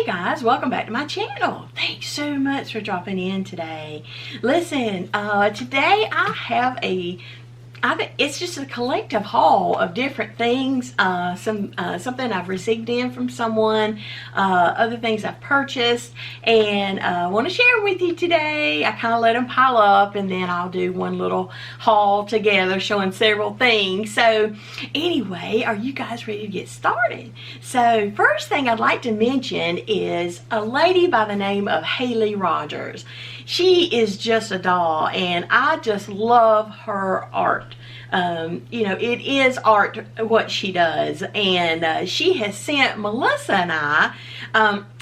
Hey guys, welcome back to my channel. Thanks so much for dropping in today. Listen, today I have it's just a collective haul of different things. Something I've received in from someone, other things I've purchased, and I want to share with you today. I kind of let them pile up, and then I'll do one little haul together showing several things. So anyway, are you guys ready to get started? So first thing I'd like to mention is a lady by the name of Haley Rogers. She is just a doll, and I just love her art. You know, it is art what she does, and she has sent Melissa and I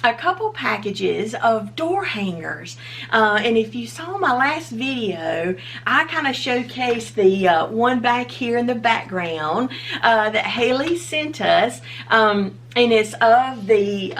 a couple packages of door hangers, and if you saw my last video, I kind of showcased the one back here in the background that Haley sent us, and it's of the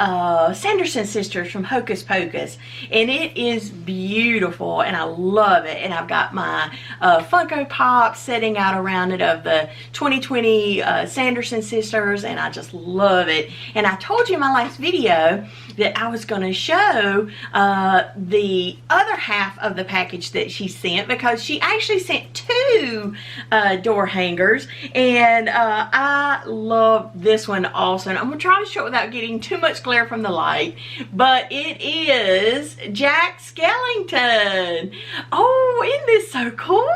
Sanderson sisters from Hocus Pocus, and it is beautiful, and I love it. And I've got my Funko Pops setting out around it of the 2020 Sanderson sisters, and I just love it. And I told you in my last video that I was going to show the other half of the package that she sent, because she actually sent two door hangers, and I love this one also. And I'm going to try to show it without getting too much glare from the light, but it is Jack Skellington. Oh, isn't this so cool?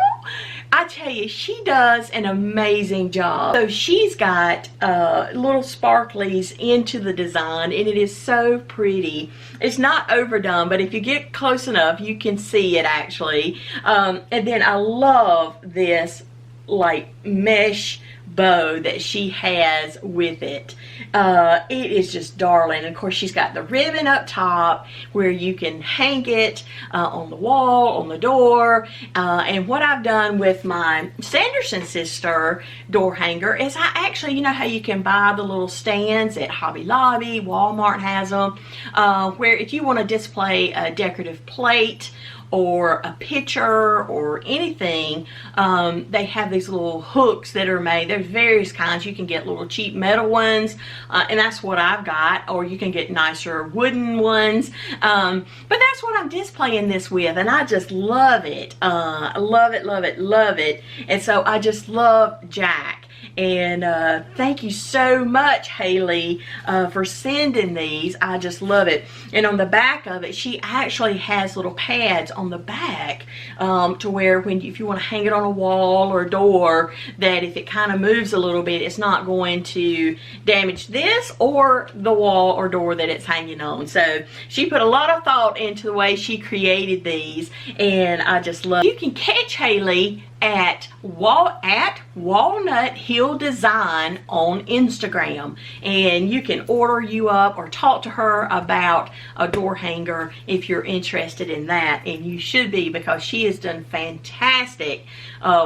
I tell you, she does an amazing job. So she's got little sparklies into the design, and it is so pretty. It's not overdone, but if you get close enough, you can see it actually. And then I love this like mesh bow that she has with it. It is just darling. And of course, she's got the ribbon up top where you can hang it on the wall, on the door. And what I've done with my Sanderson sister door hanger is I actually, you know how you can buy the little stands at Hobby Lobby, Walmart has them, where if you want to display a decorative plate or a picture or anything, they have these little hooks that are made. There's various kinds. You can get little cheap metal ones, and that's what I've got, or you can get nicer wooden ones, but that's what I'm displaying this with, and I just love it. Love it, love it, love it. And so I just love Jack. And thank you so much, Haley, for sending these. I just love it. And on the back of it, she actually has little pads on the back, to where if you want to hang it on a wall or a door, that if it kind of moves a little bit, it's not going to damage this or the wall or door that it's hanging on. So she put a lot of thought into the way she created these, and I just love it. You can catch Haley at Walnut Hill Design on Instagram, and you can order you up or talk to her about a door hanger if you're interested in that, and you should be, because she has done fantastic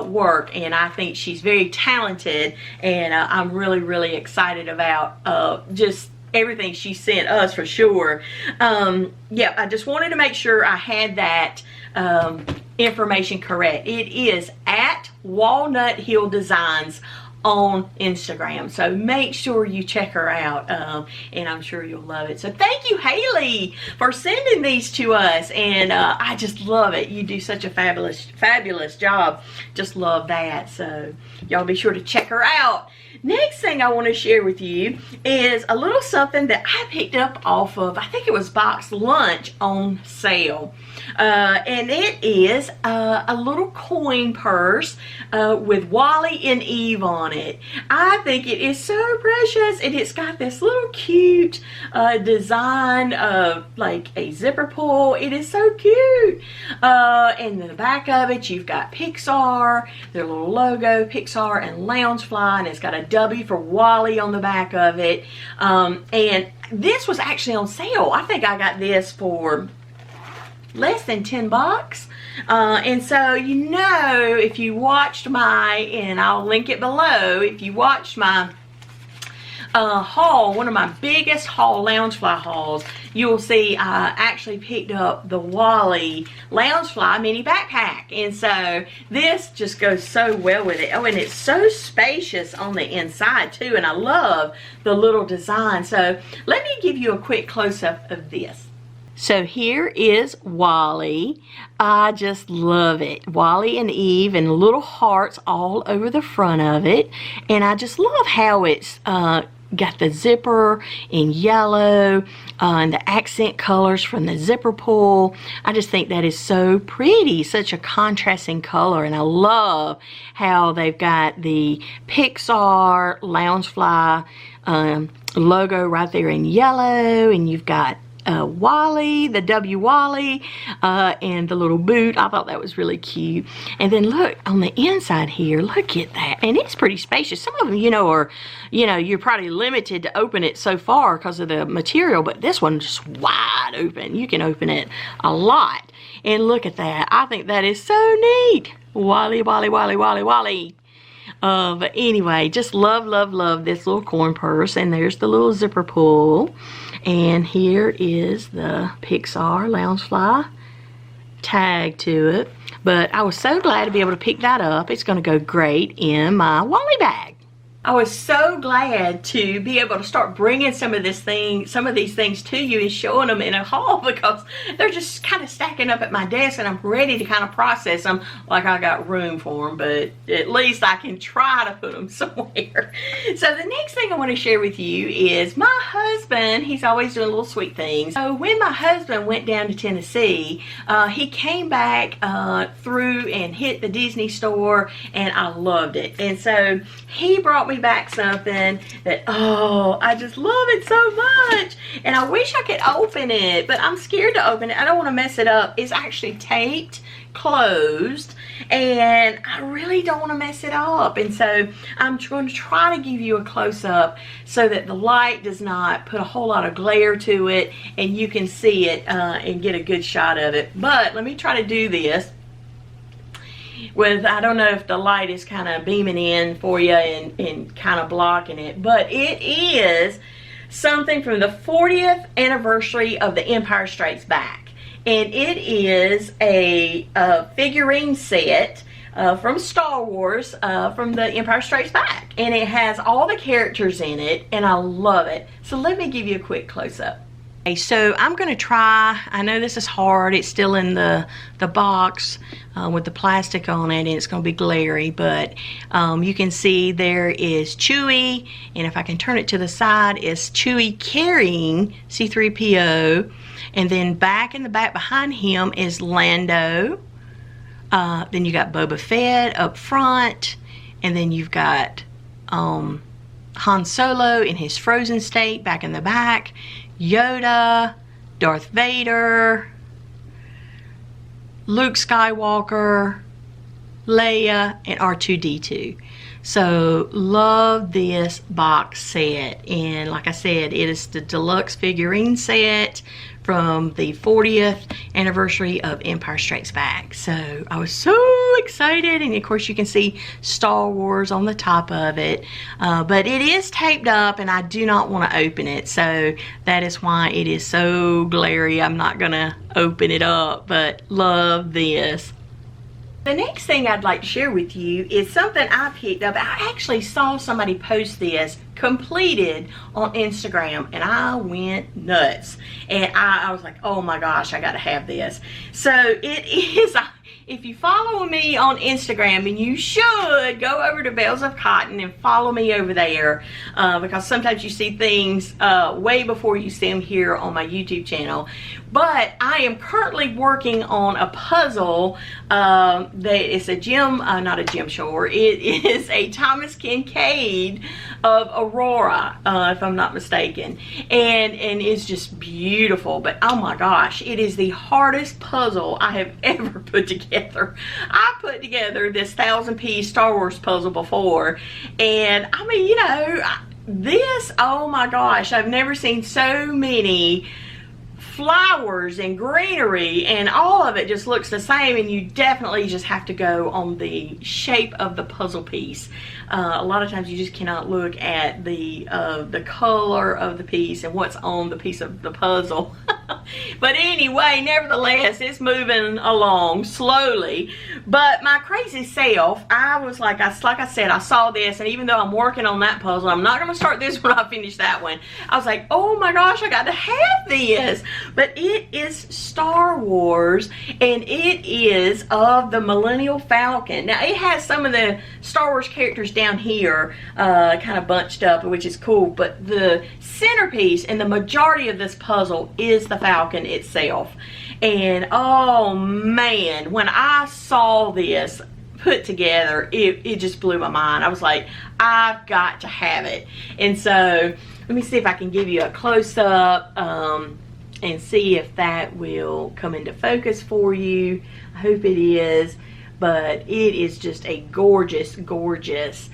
work, and I think she's very talented, and I'm really excited about just everything she sent us for sure. Yeah, I just wanted to make sure I had that information correct. It is at Walnut Hill Designs on Instagram, so make sure you check her out, and I'm sure you'll love it. So thank you, Haley, for sending these to us, and I just love it. You do such a fabulous job. Just love that. So y'all be sure to check her out. Next thing I want to share with you is a little something that I picked up off of, I think it was Box Lunch on sale. And it is a little coin purse with Wally and Eve on it. I think it is so precious, and it's got this little cute design of like a zipper pull. It is so cute. And in the back of it, you've got Pixar, their little logo, Pixar and Loungefly, and it's got a W for Wally on the back of it. And this was actually on sale. I think I got this for less than 10 bucks. And so, you know, if you watched my, and I'll link it below, if you watched my haul, one of my biggest haul, Loungefly hauls, you'll see I actually picked up the Wally Loungefly mini backpack. And so this just goes so well with it. Oh, and it's so spacious on the inside too. And I love the little design. So let me give you a quick close-up of this. So here is Wally. I just love it. Wally and Eve and little hearts all over the front of it. And I just love how it's got the zipper in yellow and the accent colors from the zipper pull. I just think that is so pretty, such a contrasting color. And I love how they've got the Pixar Lounge Fly logo right there in yellow, and you've got Wally, the W Wally, and the little boot. I thought that was really cute. And then look on the inside here, look at that. And it's pretty spacious. Some of them, you know, are, you know, you're probably limited to open it so far because of the material, but this one's just wide open. You can open it a lot. And look at that. I think that is so neat. Wally, Wally, Wally, Wally, Wally. But anyway, just love, love, love this little coin purse. And there's the little zipper pull. And here is the Pixar Loungefly tag to it. But I was so glad to be able to pick that up. It's going to go great in my Wally bag. I was so glad to be able to start bringing some of these things to you and showing them in a haul, because they're just kind of stacking up at my desk and I'm ready to kind of process them like I got room for them, but at least I can try to put them somewhere. So the next thing I want to share with you is my husband. He's always doing little sweet things. So when my husband went down to Tennessee, he came back through and hit the Disney store, and I loved it. And so he brought me back something that, oh, I just love it so much, and I wish I could open it, but I'm scared to open it. I don't want to mess it up. It's actually taped closed, and I really don't want to mess it up. And so I'm going to try to give you a close-up so that the light does not put a whole lot of glare to it and you can see it and get a good shot of it. But let me try to do this with, I don't know if the light is kind of beaming in for you and kind of blocking it, but it is something from the 40th anniversary of The Empire Strikes Back. And it is a figurine set from Star Wars, from The Empire Strikes Back. And it has all the characters in it, and I love it. So let me give you a quick close-up. Okay, so I'm going to try, I know this is hard, it's still in the box with the plastic on it, and it's going to be glary, but you can see there is Chewie, and if I can turn it to the side, it's Chewie carrying C-3PO, and then back in the back behind him is Lando. Then you got Boba Fett up front, and then you've got Han Solo in his frozen state back in the back, Yoda, Darth Vader, Luke Skywalker, Leia, and R2-D2. So love this box set, and like I said, it is the deluxe figurine set from the 40th anniversary of Empire Strikes Back. So I was so excited, and of course you can see Star Wars on the top of it, but it is taped up and I do not want to open it, so that is why it is so glary. I'm not gonna open it up, but love this. The next thing I'd like to share with you is something I picked up. I actually saw somebody post this completed on Instagram, and I went nuts. And I was like, oh my gosh, I gotta have this. So it is, if you follow me on Instagram, and you should go over to Bales of Cotton and follow me over there, because sometimes you see things way before you see them here on my YouTube channel. But I am currently working on a puzzle that is a not a Jim Shore, it is a Thomas Kincaid of Aurora, if I'm not mistaken, and it's just beautiful. But oh my gosh, it is the hardest puzzle I have ever put together. I put together this 1,000-piece Star Wars puzzle before, and I mean, you know, this, oh my gosh, I've never seen so many flowers and greenery, and all of it just looks the same, and you definitely just have to go on the shape of the puzzle piece. A lot of times you just cannot look at the color of the piece and what's on the piece of the puzzle. But anyway, nevertheless, it's moving along slowly. But my crazy self, I was like I said, I saw this, and even though I'm working on that puzzle, I'm not going to start this when I finish that one. I was like, oh my gosh, I got to have this. But it is Star Wars, and it is of the Millennial Falcon. Now, it has some of the Star Wars characters down here kind of bunched up, which is cool, but the centerpiece and the majority of this puzzle is the Falcon itself. And oh man, when I saw this put together, it just blew my mind. I was like, I've got to have it. And so let me see if I can give you a close-up and see if that will come into focus for you. I hope it is. But it is just a gorgeous, gorgeous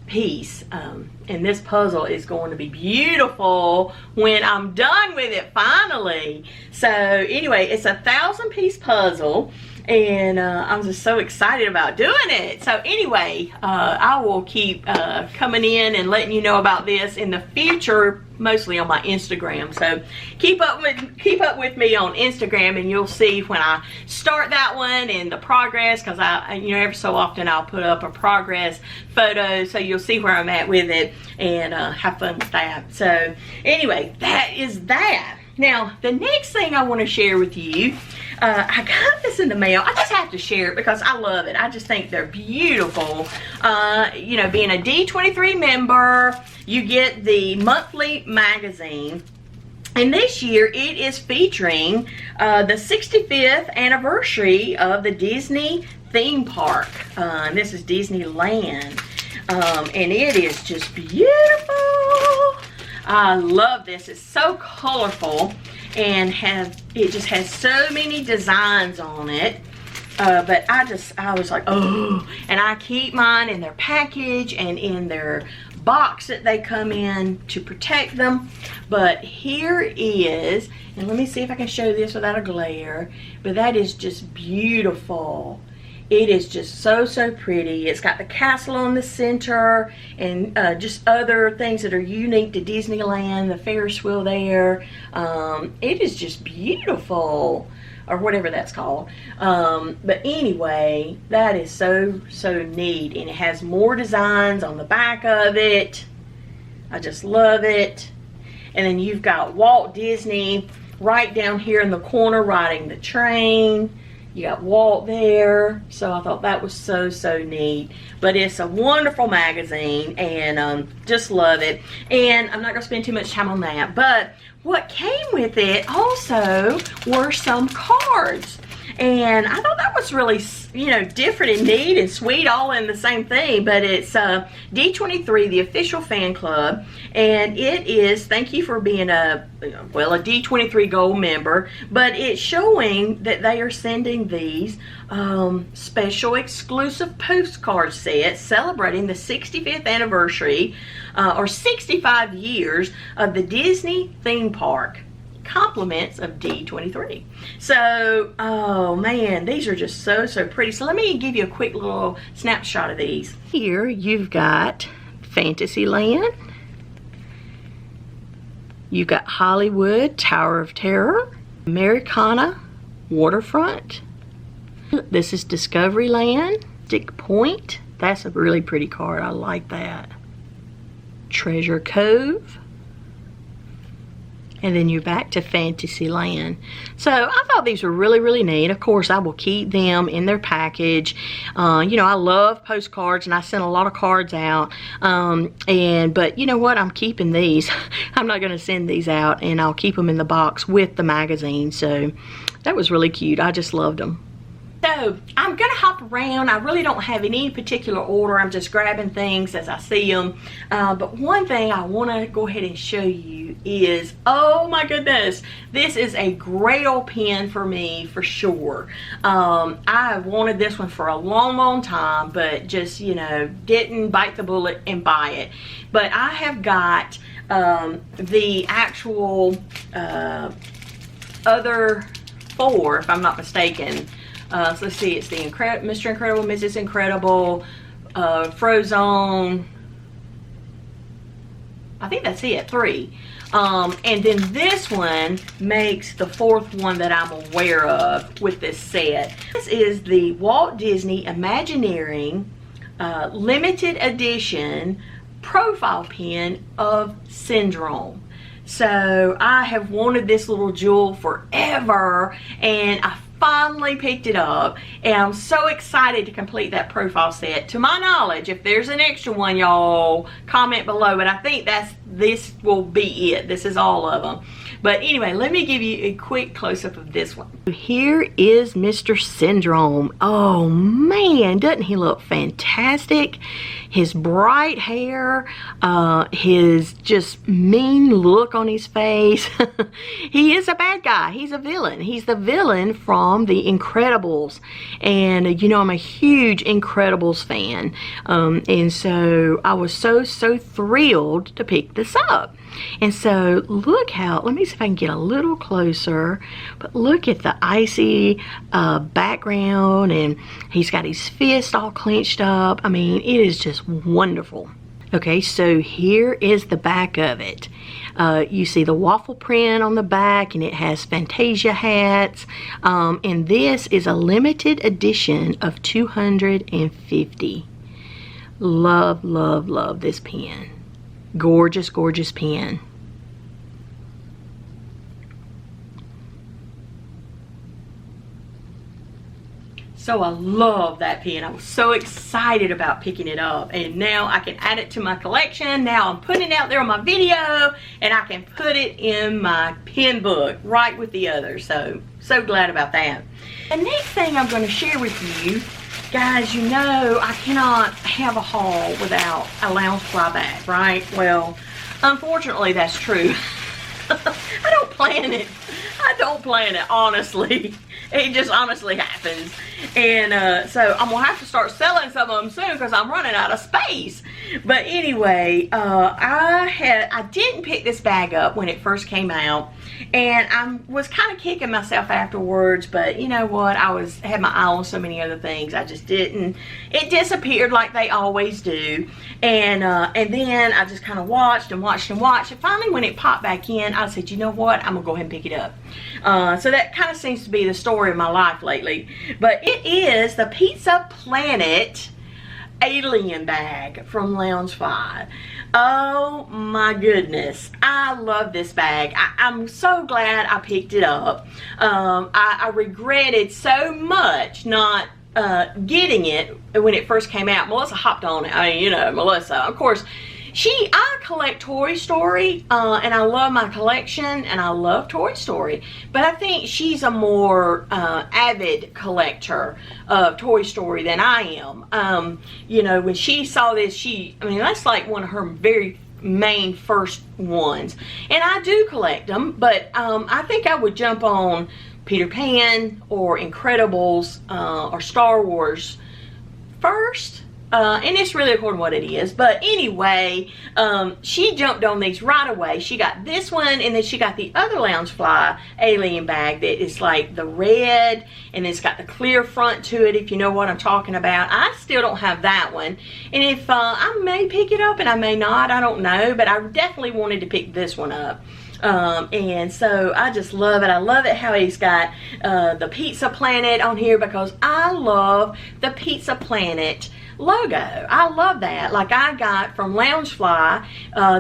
piece. And this puzzle is going to be beautiful when I'm done with it finally. So anyway, it's a 1,000-piece puzzle, and I'm just so excited about doing it. So anyway, I will keep coming in and letting you know about this in the future, mostly on my Instagram. So keep up with me on Instagram, and you'll see when I start that one and the progress, because every so often I'll put up a progress photo, so you'll see where I'm at with it, and have fun with that. So anyway, that is that. Now, the next thing I want to share with you, I got this in the mail. I just have to share it because I love it. I just think they're beautiful. You know, being a D23 member, you get the monthly magazine. And this year, it is featuring the 65th anniversary of the Disney theme park. And this is Disneyland. And it is just beautiful. I love this. It's so colorful, and it just has so many designs on it. But I was like, oh, and I keep mine in their package and in their box that they come in to protect them. But here is, and let me see if I can show this without a glare, but that is just beautiful. It is just so, so pretty. It's got the castle on the center, and just other things that are unique to Disneyland, the Ferris Wheel there. It is just beautiful, or whatever that's called. But anyway, that is so, so neat. And it has more designs on the back of it. I just love it. And then you've got Walt Disney right down here in the corner riding the train. You got Walt there, so I thought that was so, so neat. But it's a wonderful magazine, and just love it. And I'm not going to spend too much time on that, but what came with it also were some cards. And I thought that was really, you know, different and neat and sweet, all in the same thing. But it's D23, the official fan club, and it is, thank you for being a D23 Gold member. But it's showing that they are sending these special exclusive postcard sets celebrating the 65th anniversary or 65 years of the Disney theme park. Compliments of D23. So, oh man, these are just so, so pretty. So let me give you a quick little snapshot of these. Here you've got Fantasyland. You've got Hollywood, Tower of Terror, Americana, Waterfront. This is Discoveryland, Stick Point. That's a really pretty card. I like that. Treasure Cove. And then you're back to Fantasyland. So I thought these were really, really neat. Of course, I will keep them in their package. You know, I love postcards, and I sent a lot of cards out. But you know what? I'm keeping these. I'm not going to send these out, and I'll keep them in the box with the magazine. So that was really cute. I just loved them. So I'm going to hop around. I really don't have any particular order. I'm just grabbing things as I see them. But one thing I want to go ahead and show you is, oh my goodness, this is a Grail pen for me for sure. I wanted this one for a long, long time, but just, you know, didn't bite the bullet and buy it. But I have got the actual other 4, if I'm not mistaken. So let's see, it's the Mr. Incredible, Mrs. Incredible, Frozone. I think that's it, 3. And then this one makes the 4th one that I'm aware of with this set. This is the Walt Disney Imagineering limited edition profile pen of Syndrome. So I have wanted this little jewel forever, and I finally picked it up, and I'm so excited to complete that profile set. To my knowledge, if there's an extra one, y'all comment below, but I think this will be it. This is all of them. But anyway, let me give you a quick close-up of this one. Here is Mr. Syndrome. Oh man, doesn't he look fantastic? His bright hair, his just mean look on his face. He is a bad guy. He's a villain. He's the villain from The Incredibles. And you know, I'm a huge Incredibles fan. And so I was so thrilled to pick this up. And so look how, let me see if I can get a little closer, but look at the icy background, and he's got his fist all clenched up. I mean, it is just wonderful. Okay, so here is the back of it. You see the waffle print on the back, and it has Fantasia hats. And this is a limited edition of 250. Love, love, love this pen. Gorgeous, gorgeous pen. So I love that pen. I was so excited about picking it up, and now I can add it to my collection. Now I'm putting it out there on my video, and I can put it in my pen book right with the others. So glad about that. The next thing I'm going to share with you, guys, you know I cannot have a haul without a Loungefly bag, right? Well, unfortunately that's true. I don't plan it. I don't plan it, honestly. It just honestly happens. And so I'm gonna have to start selling some of them soon because I'm running out of space. But anyway, I didn't pick this bag up when it first came out, and I was kind of kicking myself afterwards, but you know what, had my eye on so many other things, I just didn't. It disappeared like they always do, and then I just kind of watched and watched and watched, and finally when it popped back in, I said, you know what, I'm gonna go ahead and pick it up. So that kind of seems to be the story of my life lately. But it is the Pizza Planet alien bag from Loungefly. Oh my goodness, I love this bag. I'm so glad I picked it up. I regretted so much not getting it when it first came out. Melissa hopped on it. I mean, you know, Melissa, of course, I collect Toy Story, and I love my collection, and I love Toy Story, but I think she's a more avid collector of Toy Story than I am. You know, when she saw this, I mean, that's like one of her very main first ones, and I do collect them, but I think I would jump on Peter Pan or Incredibles or Star Wars first. And it's really according to what it is. But anyway, she jumped on these right away. She got this one, and then she got the other Loungefly alien bag that is like the red, and it's got the clear front to it, if you know what I'm talking about. I still don't have that one. And if I may pick it up and I may not, I don't know. But I definitely wanted to pick this one up. And so I just love it. I love it how he's got the Pizza Planet on here, because I love the Pizza Planet logo. I love that. Like, I got from Loungefly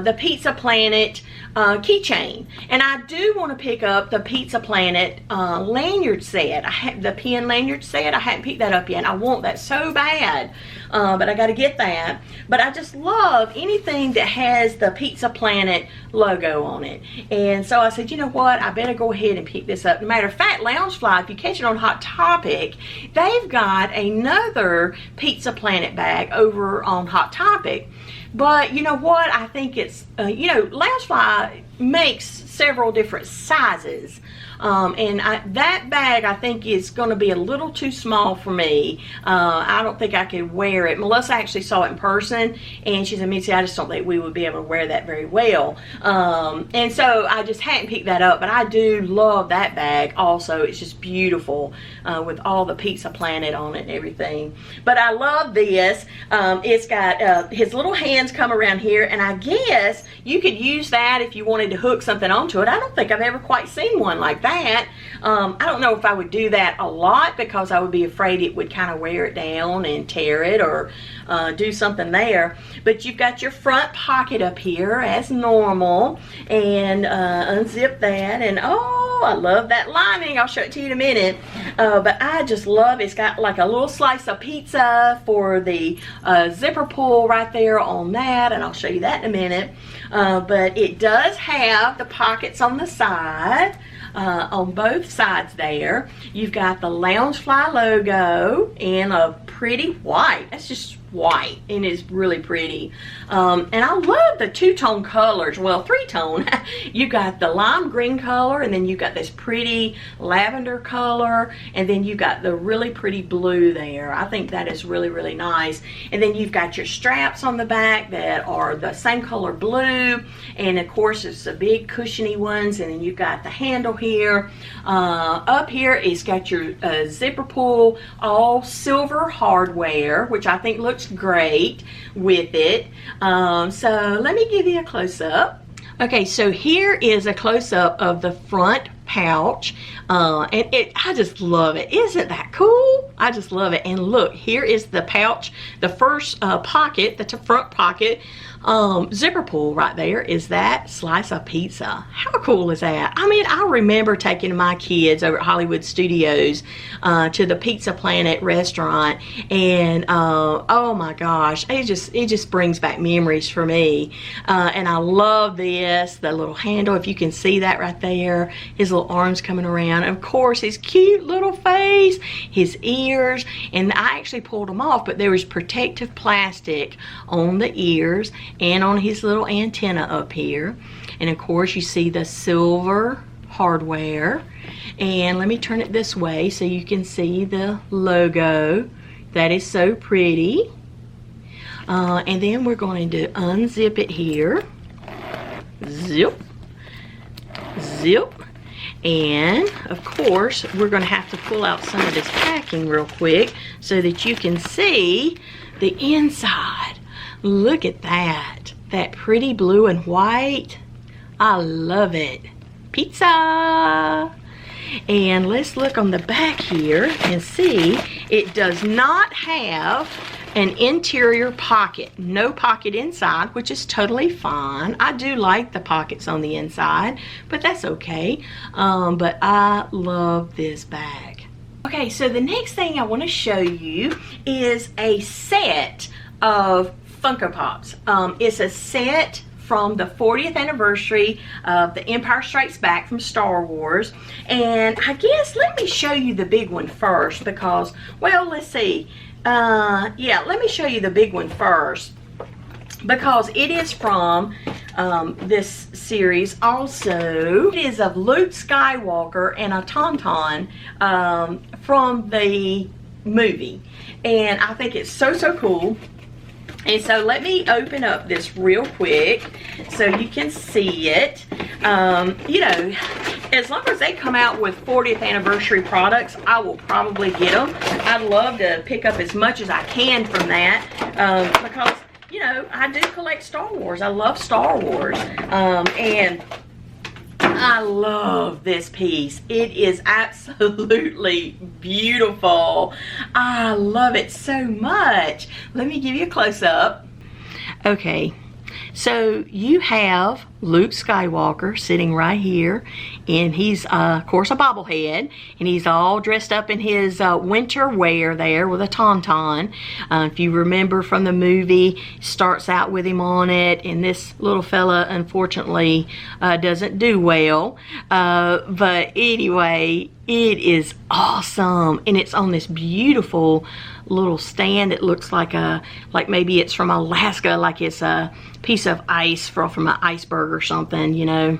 the Pizza Planet keychain, and I do want to pick up the Pizza Planet lanyard set. I have the pen lanyard set. I haven't picked that up yet. I want that so bad, but I got to get that. But I just love anything that has the Pizza Planet logo on it, and so I said, you know what, I better go ahead and pick this up. Matter of fact, Loungefly, if you catch it on Hot Topic, they've got another Pizza Planet bag over on Hot Topic But you know what? I think it's, you know, Loungefly makes several different sizes. And that bag, I think, is going to be a little too small for me. I don't think I could wear it. Melissa actually saw it in person, and she said, Mitzi, I just don't think we would be able to wear that very well. And so I just hadn't picked that up, but I do love that bag also. It's just beautiful with all the Pizza Planet on it and everything. But I love this. It's got his little hands come around here, and I guess you could use that if you wanted to hook something onto it. I don't think I've ever quite seen one like that. I don't know if I would do that a lot because I would be afraid it would kind of wear it down and tear it or do something there. But you've got your front pocket up here as normal, and unzip that, and oh, I love that lining. I'll show it to you in a minute. But I just love it's got like a little slice of pizza for the zipper pull right there on that, and I'll show you that in a minute. But it does have the pockets on the side. On both sides there. You've got the Loungefly logo in a pretty white. That's just white, and it's really pretty. And I love the two-tone colors. Well, three-tone. You've got the lime green color, and then you've got this pretty lavender color, and then you've got the really pretty blue there. I think that is really, really nice. And then you've got your straps on the back that are the same color blue, and of course it's the big cushiony ones, and then you've got the handle here. Up here it's got your zipper pull, all silver hardware, which I think looks great with it. So let me give you a close-up. Okay, so here is a close-up of the front pouch, and I just love it. Isn't that cool? I just love it. And look, here is the pouch, the first pocket, the front pocket. Zipper pull right there is that slice of pizza. How cool is that? I mean, I remember taking my kids over at Hollywood Studios to the Pizza Planet restaurant, and oh my gosh, it just brings back memories for me. And I love this, the little handle, if you can see that right there, his little arms coming around, of course his cute little face, his ears, and I actually pulled them off, but there was protective plastic on the ears and on his little antenna up here. And of course you see the silver hardware, and let me turn it this way so you can see the logo. That is so pretty. And then we're going to unzip it here. Zip, zip. And of course we're going to have to pull out some of this packing real quick so that you can see the inside. Look at that. That pretty blue and white. I love it. Pizza. And let's look on the back here and see it does not have an interior pocket. No pocket inside, which is totally fine. I do like the pockets on the inside, but that's okay. But I love this bag. Okay, so the next thing I want to show you is a set of Funko Pops. It's a set from the 40th anniversary of The Empire Strikes Back from Star Wars. And I guess let me show you the big one first because, well, let's see. Yeah, let me show you the big one first because it is from this series also. It is of Luke Skywalker and a Tauntaun from the movie. And I think it's so, so cool. And so let me open up this real quick so you can see it. You know, as long as they come out with 40th anniversary products, I will probably get them. I'd love to pick up as much as I can from that because, you know, I do collect Star Wars. I love Star Wars. And I love this piece. It is absolutely beautiful. I love it so much. Let me give you a close-up. Okay, so you have Luke Skywalker sitting right here, and he's of course a bobblehead, and he's all dressed up in his winter wear there with a tauntaun. If you remember from the movie, starts out with him on it, and this little fella unfortunately doesn't do well, but anyway, it is awesome, and it's on this beautiful little stand. It looks like maybe it's from Alaska, like it's a piece of ice from an iceberg or something, you know.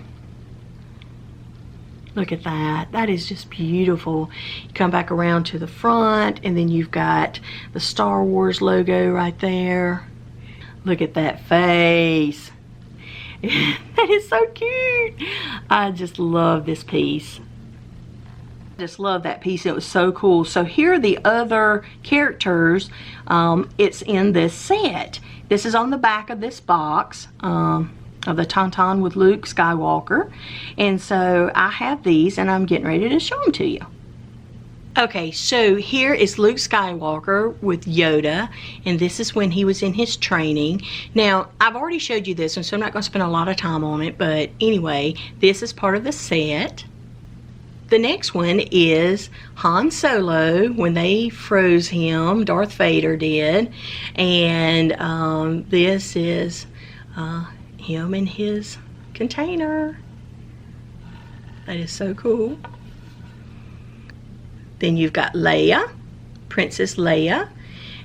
Look at that. That is just beautiful. You come back around to the front, and then you've got the Star Wars logo right there. Look at that face. That is so cute. I just love this piece. Just love that piece. It was so cool. So here are the other characters. It's in this set. This is on the back of this box of the tauntaun with Luke Skywalker, and so I have these, and I'm getting ready to show them to you. Okay, so here is Luke Skywalker with Yoda, and this is when he was in his training. Now, I've already showed you this one, so I'm not going to spend a lot of time on it, but anyway, this is part of the set. The next one is Han Solo when they froze him, Darth Vader did, and this is him in his container. That is so cool. Then you've got Leia, Princess Leia,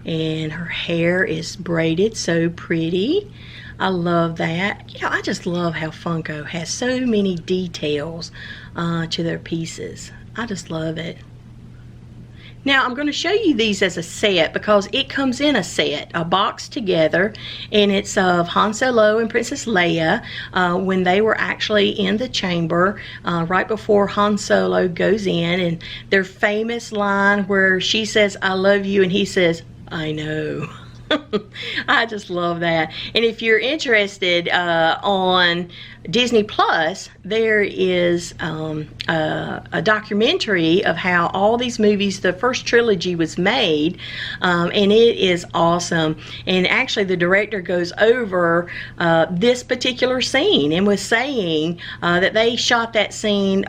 and her hair is braided so pretty. I love that. You know, I just love how Funko has so many details to their pieces. I just love it. Now, I'm going to show you these as a set because it comes in a set, a box together, and it's of Han Solo and Princess Leia when they were actually in the chamber right before Han Solo goes in, and their famous line where she says, "I love you," and he says, "I know." I just love that. And if you're interested on Disney Plus, there is a documentary of how all these movies, the first trilogy was made, and it is awesome. And actually the director goes over this particular scene and was saying that they shot that scene,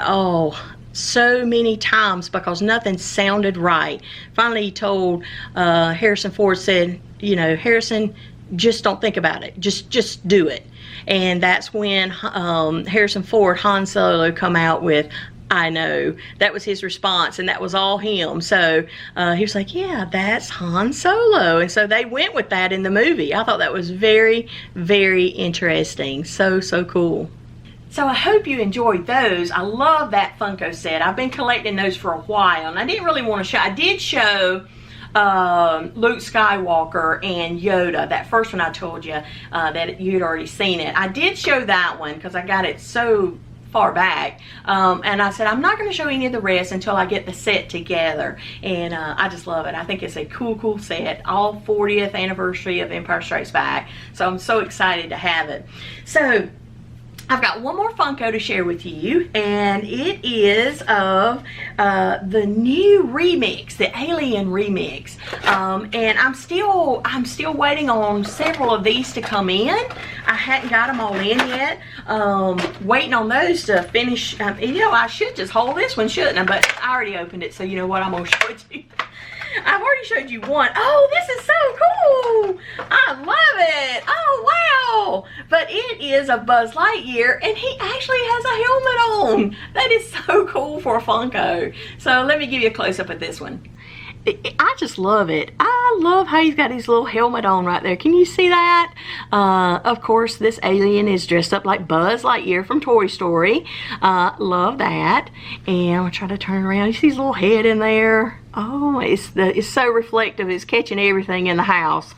so many times because nothing sounded right. Finally he told Harrison Ford, said, you know, Harrison, just don't think about it, just do it. And that's when Harrison Ford, Han Solo, come out with, "I know." That was his response, and that was all him. So he was like, yeah, that's Han Solo. And so they went with that in the movie. I thought that was very, very interesting. So cool. So I hope you enjoyed those. I love that Funko set. I've been collecting those for a while, and I didn't really want to show. I did show Luke Skywalker and Yoda, that first one I told you that you'd already seen it. I did show that one because I got it so far back, and I said I'm not going to show any of the rest until I get the set together, and I just love it. I think it's a cool set, all 40th anniversary of Empire Strikes Back, so I'm so excited to have it. So I've got one more Funko to share with you, and it is of the new remix, the Alien remix, and I'm still waiting on several of these to come in. I hadn't got them all in yet. Waiting on those to finish. You know, I should just hold this one, shouldn't I? But I already opened it, so you know what? I'm gonna show it to you. I've already showed you one. Oh, this is so cool. I love it. Oh, wow. But it is a Buzz Lightyear, and he actually has a helmet on. That is so cool for a Funko. So let me give you a close-up of this one. I just love it. I love how he's got his little helmet on right there. Can you see that? Of course, this alien is dressed up like Buzz Lightyear from Toy Story. Love that. And I'm going to try to turn around. You see his little head in there? Oh, it's so reflective. It's catching everything in the house.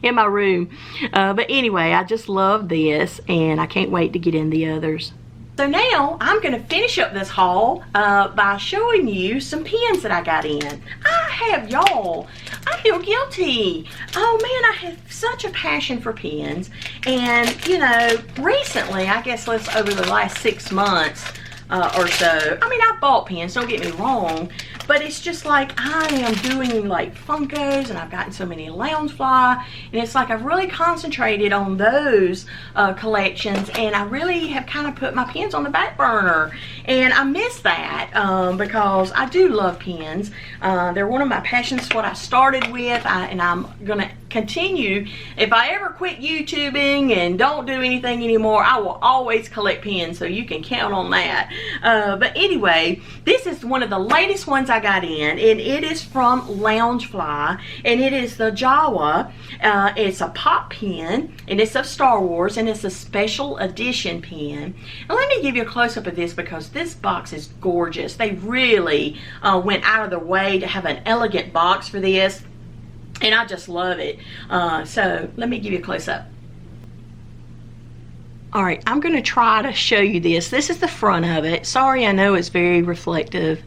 In my room. But anyway, I just love this, and I can't wait to get in the others. So now I'm going to finish up this haul by showing you some pins that I got in. I feel guilty. Oh man, I have such a passion for pins. And you know, recently, I guess over the last 6 months or so, I mean, I've bought pins, don't get me wrong, but it's just like I am doing like Funkos, and I've gotten so many Loungefly, and it's like I've really concentrated on those collections, and I really have kind of put my pens on the back burner, and I miss that because I do love pens. They're one of my passions, what I started with, and I'm gonna continue. If I ever quit YouTubing and don't do anything anymore, I will always collect pens, so you can count on that. But anyway, this is one of the latest ones I got in, and it is from Loungefly, and it is the Jawa. It's a pop pen, and it's of Star Wars, and it's a special edition pen. And let me give you a close-up of this because this box is gorgeous. They really went out of their way to have an elegant box for this, and I just love it. So let me give you a close-up. All right, I'm going to try to show you this. This is the front of it. Sorry, I know it's very reflective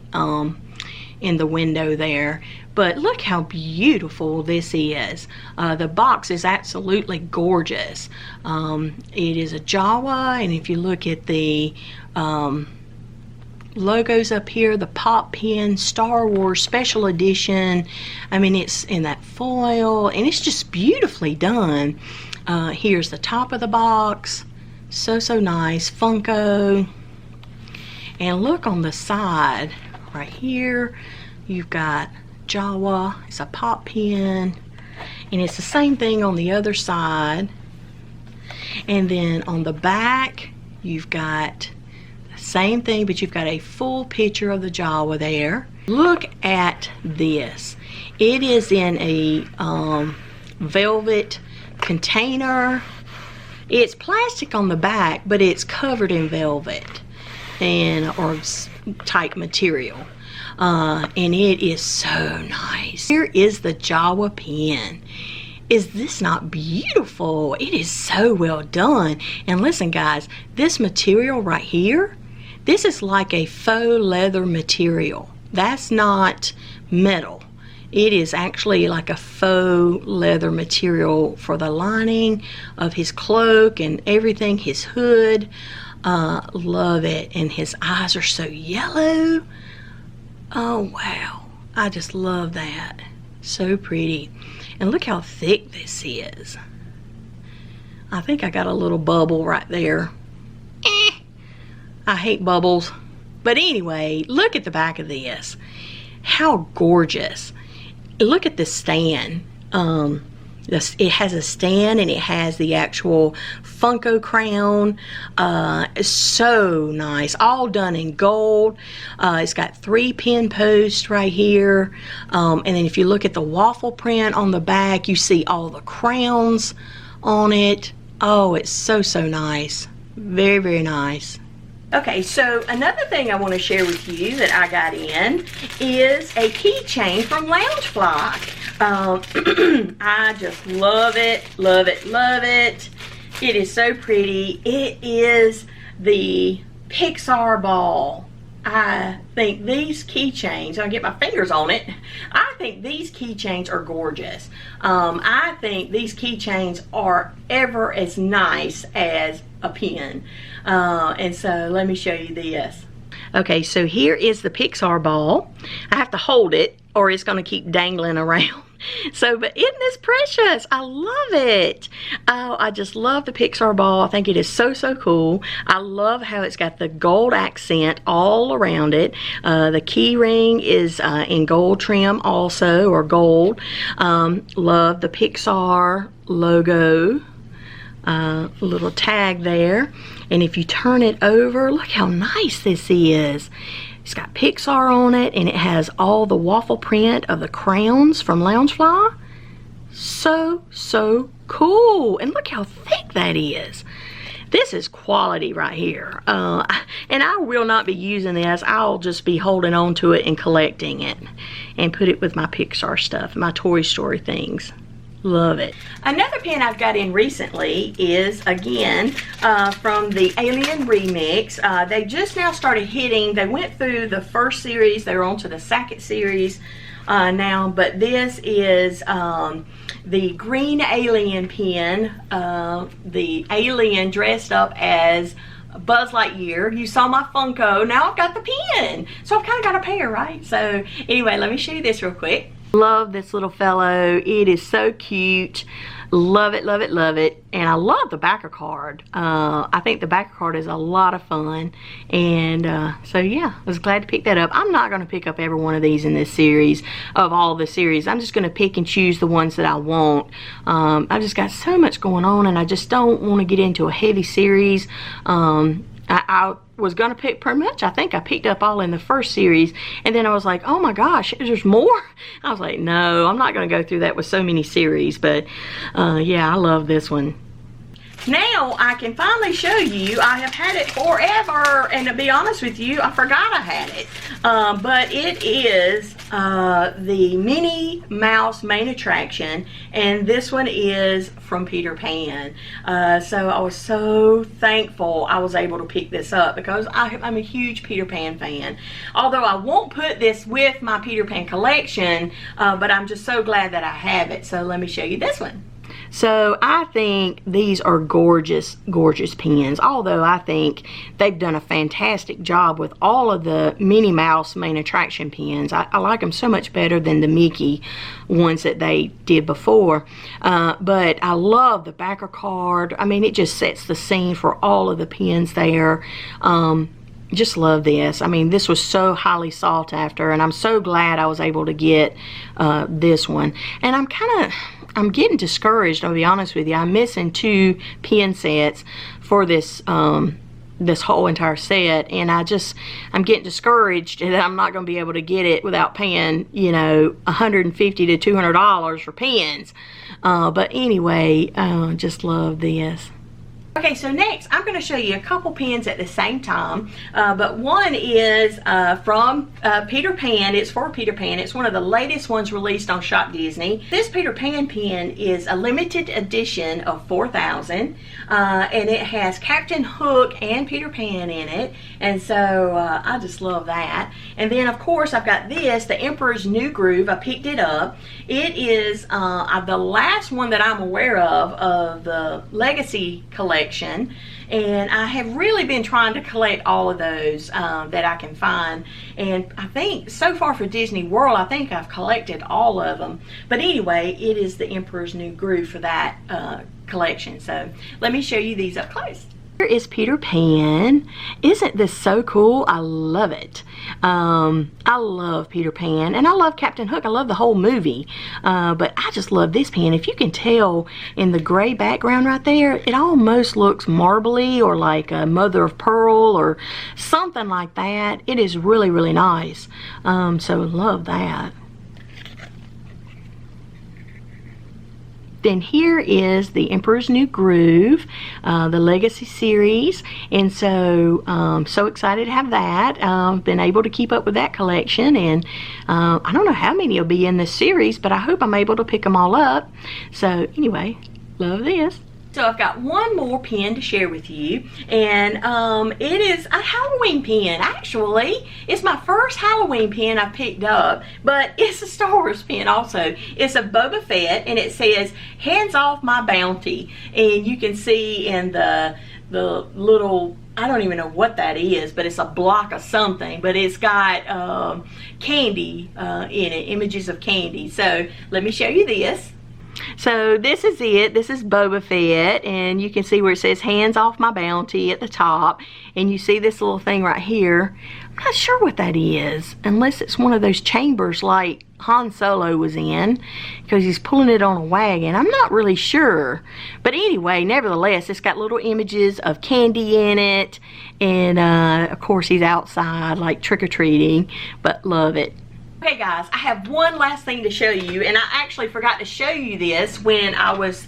in the window there, but look how beautiful this is. The box is absolutely gorgeous. It is a Jawa, and if you look at the logos up here, the pop pen, Star Wars special edition. I mean, it's in that foil, and it's just beautifully done. Here's the top of the box. So nice. Funko. And look on the side right here, you've got Jawa. It's a pop pen, and it's the same thing on the other side. And then on the back you've got the same thing, but you've got a full picture of the Jawa there. Look at this. It is in a velvet container. It's plastic on the back, but it's covered in velvet or type material. And it is so nice. Here is the Jawa pen. Is this not beautiful? It is so well done. And listen guys, this material right here, this is like a faux leather material. That's not metal. It is actually like a faux leather material for the lining of his cloak and everything, his hood. Love it. And his eyes are so yellow. Oh wow, I just love that. So pretty. And look how thick this is. I think I got a little bubble right there. I hate bubbles. But anyway, look at the back of this. How gorgeous. Look at the stand. It has a stand, and it has the actual Funko crown. It's so nice, all done in gold. It's got 3 pin posts right here, and then if you look at the waffle print on the back, you see all the crowns on it. Oh, it's so nice. Very nice. Okay, so another thing I want to share with you that I got in is a keychain from Loungefly. I just love it. It is so pretty. It is the Pixar ball. I think these keychains, I'll get my fingers on it. I think these keychains are gorgeous. I think these keychains are ever as nice as a pen. And so let me show you this. Okay, so here is the Pixar ball. I have to hold it or it's going to keep dangling around. So, but isn't this precious? I love it. Oh, I just love the Pixar ball. I think it is so cool. I love how it's got the gold accent all around it. The key ring is in gold trim also, or gold. Love the Pixar logo. Little tag there. And if you turn it over, look how nice this is. It's got Pixar on it, and it has all the waffle print of the crowns from Loungefly. So cool. And look how thick that is. This is quality right here. And I will not be using this. I'll just be holding on to it and collecting it and put it with my Pixar stuff, my Toy Story things. Love it. Another pen I've got in recently is, again, from the Alien Remix. They just now started hitting. They went through the first series. They're on to the second series now. But this is the green alien pen. The alien dressed up as Buzz Lightyear. You saw my Funko. Now I've got the pin. So I've kind of got a pair, right? So anyway, let me show you this real quick. Love this little fellow. It is so cute. Love it, love it, love it. And I love the backer card. I think the backer card is a lot of fun. And so yeah, I was glad to pick that up. I'm not going to pick up every one of these in this series, of all the series. I'm just going to pick and choose the ones that I want. I've just got so much going on, and I just don't want to get into a heavy series. I was going to pick pretty much, I think I picked up all in the first series, and then I was like, oh my gosh, there's more? I was like, no, I'm not going to go through that with so many series, but yeah, I love this one. Now I can finally show you. I have had it forever, and to be honest with you, I forgot I had it. But it is the Minnie Mouse main attraction, and this one is from Peter Pan. So I was so thankful I was able to pick this up, because I'm a huge Peter Pan fan. Although I won't put this with my Peter Pan collection, but I'm just so glad that I have it. So let me show you this one. So I think these are gorgeous, gorgeous pins. Although I think they've done a fantastic job with all of the Minnie Mouse main attraction pins. I like them so much better than the Mickey ones that they did before. But I love the backer card. I mean, it just sets the scene for all of the pins there. Just love this. I mean, this was so highly sought after, and I'm so glad I was able to get this one. And I'm getting discouraged, I'll be honest with you. I'm missing 2 pin sets for this this whole entire set, and I'm getting discouraged that I'm not going to be able to get it without paying, you know, $150 to $200 for pins. But anyway, just love this. Okay, so next I'm going to show you a couple pins at the same time, but one is from Peter Pan. It's for Peter Pan. It's one of the latest ones released on Shop Disney. This Peter Pan pin is a limited edition of 4,000, and it has Captain Hook and Peter Pan in it, and so I just love that. And then of course I've got this, the Emperor's New Groove. I picked it up. It is the last one that I'm aware of the Legacy collection. And I have really been trying to collect all of those that I can find, and I think so far for Disney World I think I've collected all of them. But anyway, it is the Emperor's New Groove for that collection. So let me show you these up close. Here is Peter Pan. Isn't this so cool? I love it. I love Peter Pan, and I love Captain Hook. I love the whole movie, but I just love this pan. If you can tell in the gray background right there, it almost looks marbly or like a mother of pearl or something like that. It is really, really nice. So love that. Then here is the Emperor's New Groove, the Legacy series, and so so excited to have that. Been able to keep up with that collection, and I don't know how many will be in this series, but I hope I'm able to pick them all up. So anyway, love this. So I've got one more pin to share with you, and it is a Halloween pin. Actually, it's my first Halloween pin I've picked up, but it's a Star Wars pin also. It's a Boba Fett, and it says, "Hands off my bounty." And you can see in the little, I don't even know what that is, but it's a block of something, but it's got candy in it, images of candy. So let me show you this. So this is it. This is Boba Fett, and you can see where it says "Hands off my bounty" at the top, and you see this little thing right here. I'm not sure what that is, unless it's one of those chambers like Han Solo was in, because he's pulling it on a wagon. I'm not really sure, but anyway, nevertheless, it's got little images of candy in it, and of course he's outside like trick-or-treating, but love it. Okay guys, I have one last thing to show you, and I actually forgot to show you this when I was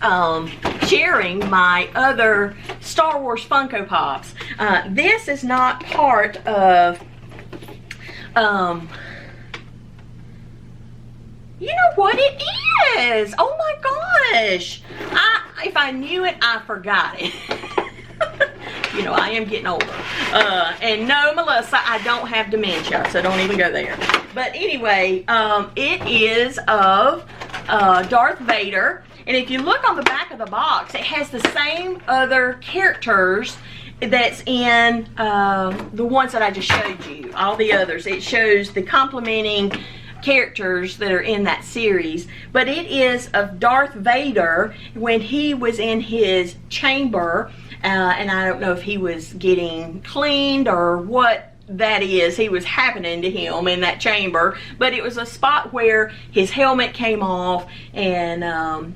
sharing my other Star Wars Funko Pops. This is not part of, you know what it is? Oh my gosh! If I knew it, I forgot it. You know, I am getting older. And no, Melissa, I don't have dementia, so don't even go there. But anyway, it is of Darth Vader. And if you look on the back of the box, it has the same other characters that's in the ones that I just showed you. All the others, it shows the complementing characters that are in that series, but it is of Darth Vader when he was in his chamber, and I don't know if he was getting cleaned or what that is, he was happening to him in that chamber, but it was a spot where his helmet came off, and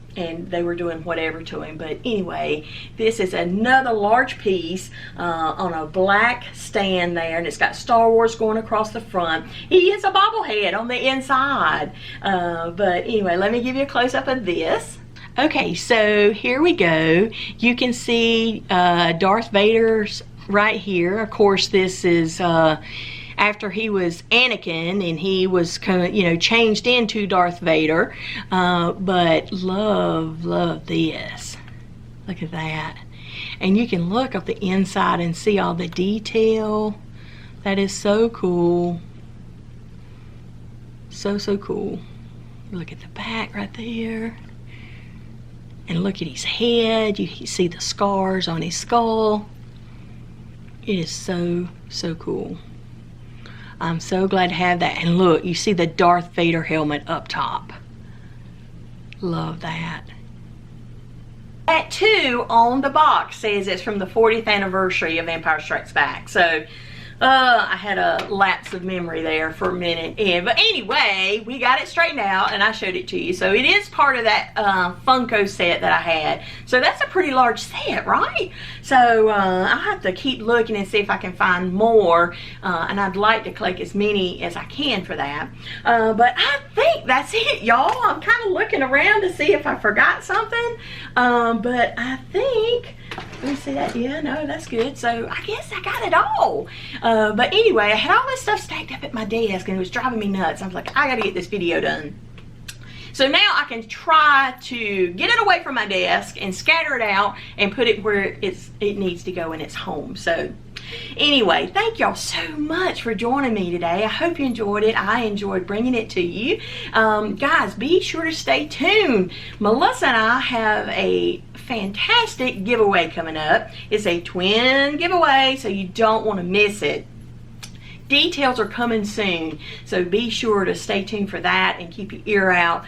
they were doing whatever to him. But anyway, this is another large piece on a black stand there, and it's got Star Wars going across the front. He is a bobblehead on the inside, but anyway, let me give you a close-up of this. Okay, so here we go. You can see Darth Vader's right here. Of course, this is after he was Anakin and he was kind of, you know, changed into Darth Vader. But love this. Look at that. And you can look up the inside and see all the detail. That is so cool. So cool. Look at the back right there. And look at his head. You see the scars on his skull. It is so cool. I'm so glad to have that. And look, you see the Darth Vader helmet up top. Love that. That too on the box says it's from the 40th anniversary of Empire Strikes Back. So I had a lapse of memory there for a minute. But anyway, we got it straightened out and I showed it to you. So it is part of that Funko set that I had. So that's a pretty large set, right? So I'll have to keep looking and see if I can find more. And I'd like to collect as many as I can for that. But I think that's it, y'all. I'm kind of looking around to see if I forgot something. But I think... Let me see that. Yeah, no, that's good. So I guess I got it all. But anyway, I had all this stuff stacked up at my desk and it was driving me nuts. I was like, I gotta get this video done. So now I can try to get it away from my desk and scatter it out and put it where it needs to go in its home. So anyway, thank y'all so much for joining me today. I hope you enjoyed it. I enjoyed bringing it to you. Guys, be sure to stay tuned. Melissa and I have a fantastic giveaway coming up. It's a twin giveaway, so you don't want to miss it. Details are coming soon, so be sure to stay tuned for that and keep your ear out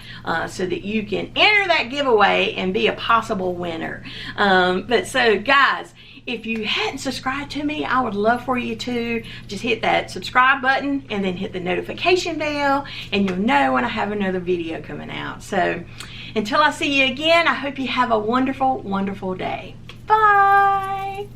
so that you can enter that giveaway and be a possible winner. But so guys, if you hadn't subscribed to me, I would love for you to just hit that subscribe button and then hit the notification bell, and you'll know when I have another video coming out. So until I see you again, I hope you have a wonderful, wonderful day. Bye.